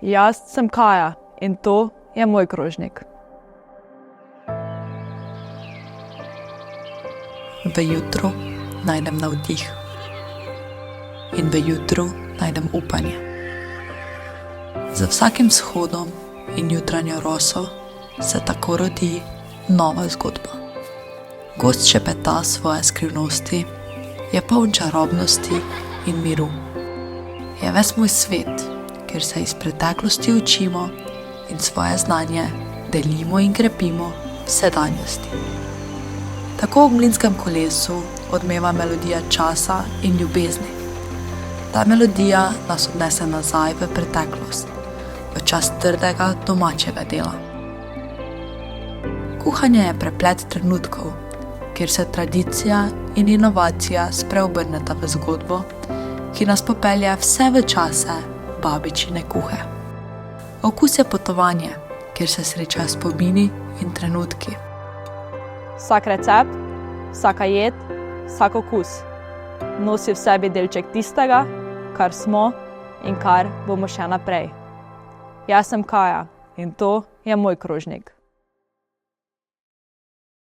Jaz sem Kaja in to je moj krožnik. V jutru najdem navdih in v jutru najdem upanje. Za vsakim shodom in jutranjo roso se tako rodi nova zgodba. Gozd šepeta svoje skrivnosti, je poln čarobnosti in miru. Je ves moj svet, kjer se iz preteklosti učimo in svoje znanje delimo in krepimo v sedanjosti. Tako v mlinskem kolesu odmeva melodija časa in ljubezni. Ta melodija nas odnese nazaj v preteklost, v čas trdega domačega dela. Kuhanje je preplet trenutkov, kjer se tradicija in inovacija spreobrneta v zgodbo, ki nas popelje vse v čase babičine kuhe. Okus je potovanje, kjer se srečajo spomini in trenutki. Vsak recept, vsaka jed, vsak okus nosi v sebi delček tistega, kar smo in kar bomo še naprej. Jaz sem Kaja in to je moj krožnik.